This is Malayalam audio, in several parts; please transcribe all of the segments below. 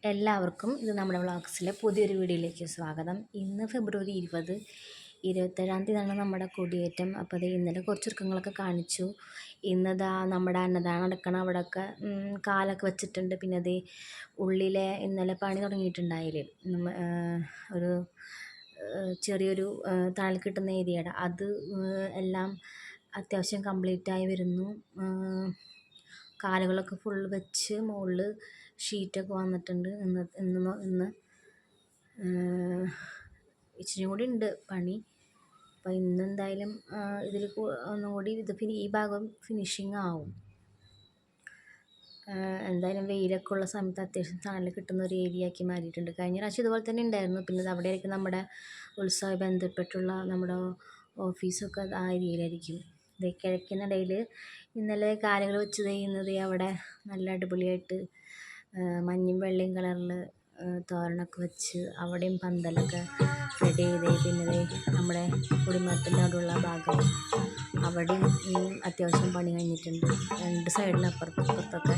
എല്ലാവർക്കും ഇത് നമ്മുടെ വ്ളോഗ്സിലെ പുതിയൊരു വീഡിയോയിലേക്ക് സ്വാഗതം. ഇന്ന് ഫെബ്രുവരി 20, 27-ാം തീയതിയാണ് നമ്മുടെ കൊടിയേറ്റം. അപ്പോൾ അത് ഇന്നലെ കുറച്ച് ചുരുക്കങ്ങളൊക്കെ കാണിച്ചു. ഇന്നതാ നമ്മുടെ അന്നദാനം നടക്കണ അവിടെയൊക്കെ കാലൊക്കെ വെച്ചിട്ടുണ്ട്. പിന്നെ അത് ഉള്ളിലെ ഇന്നലെ പണി തുടങ്ങിയിട്ടുണ്ടായില്ലേ, ഒരു ചെറിയൊരു തണൽ കിട്ടുന്ന ഏരിയയുടെ അത് എല്ലാം അത്യാവശ്യം കംപ്ലീറ്റായി വരുന്നു. കാലുകളൊക്കെ ഫുള്ള് വെച്ച് മുകളിൽ ഷീറ്റൊക്കെ വന്നിട്ടുണ്ട്. ഇന്ന് ഇച്ചിരി കൂടി ഉണ്ട് പണി. അപ്പോൾ ഇന്നെന്തായാലും ഇതിൽ ഒന്നുകൂടി ഈ ഭാഗം ഫിനിഷിങ് ആവും. എന്തായാലും വെയിലൊക്കെ ഉള്ള സമയത്ത് അത്യാവശ്യം തണൽ കിട്ടുന്ന ഒരു ഏരിയ ആക്കി മാറിയിട്ടുണ്ട്. കഴിഞ്ഞ പ്രാവശ്യം ഇതുപോലെ തന്നെ ഉണ്ടായിരുന്നു. പിന്നെ അവിടെ ആയിരിക്കും നമ്മുടെ ഉത്സവമായി ബന്ധപ്പെട്ടുള്ള നമ്മുടെ ഓഫീസൊക്കെ ആ ഏരിയയിലായിരിക്കും. കിഴക്കിനിടയിൽ ഇന്നലെ കാലുകൾ വെച്ച് ചെയ്യുന്നത് അവിടെ നല്ല അടിപൊളിയായിട്ട് മഞ്ഞയും വെള്ളയും കളറിൽ തോരണമൊക്കെ വെച്ച് അവിടെയും പന്തലൊക്കെ റെഡി ചെയ്ത്, പിന്നെ നമ്മുടെ കുടിമരത്തിൻ്റെ അവിടെയുള്ള ഭാഗം അവിടെയും അത്യാവശ്യം പണി കഴിഞ്ഞിട്ടുണ്ട്. രണ്ട് സൈഡിലും അപ്പുറത്തൊക്കെ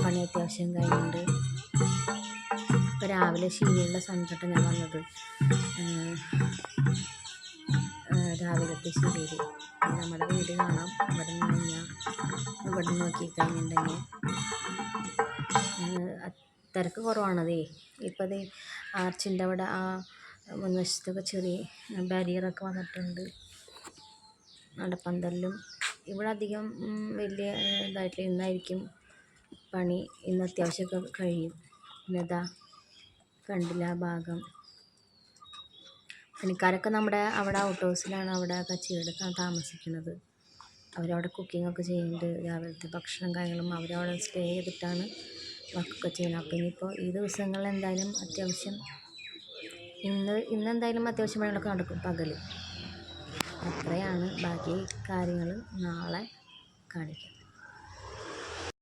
പണി അത്യാവശ്യം കഴിഞ്ഞിട്ടുണ്ട്. ഇപ്പോൾ രാവിലെ ശീലയുടെ സമയത്തൊക്കെ ഞാൻ വന്നത്, രാവിലത്തെ ശീലയിൽ നമ്മുടെ വീട് കാണാം. ഇവിടെ നിന്ന് കഴിഞ്ഞാൽ ഇവിടെ നോക്കിക്കഴിഞ്ഞിട്ടുണ്ടെങ്കിൽ തിരക്ക് കുറവാണതേ. ഇപ്പോൾ അത് ആർച്ചിൻ്റെ അവിടെ ആ മുൻവശത്തൊക്കെ ചെറിയ ബാരിയറൊക്കെ വന്നിട്ടുണ്ട്. നടപ്പന്തലിലും ഇവിടെ അധികം വലിയ ഇതായിട്ടില്ല. ഇന്നായിരിക്കും പണി, ഇന്ന് അത്യാവശ്യമൊക്കെ കഴിയും. പിന്നെ ഇതാ ഫ്രണ്ടിലെ ആ ഭാഗം പണിക്കാരൊക്കെ നമ്മുടെ അവിടെ ഔട്ട് ഹൗസിലാണ്, അവിടെ കച്ചിയെടുക്കാൻ താമസിക്കുന്നത്. അവരവിടെ കുക്കിങ്ങൊക്കെ ചെയ്യുന്നുണ്ട്. രാവിലത്തെ ഭക്ഷണം കാര്യങ്ങളും അവരവിടെ സ്റ്റേ ചെയ്തിട്ടാണ് വർക്കൊക്കെ ചെയ്യുന്നത്. അപ്പോൾ ഇനിയിപ്പോൾ ഈ ദിവസങ്ങളിൽ എന്തായാലും അത്യാവശ്യം ഇന്നെന്തായാലും അത്യാവശ്യം പണികളൊക്കെ നടക്കും പകൽ. അത്രയാണ്. ബാക്കി കാര്യങ്ങൾ നാളെ കാണിക്കാം.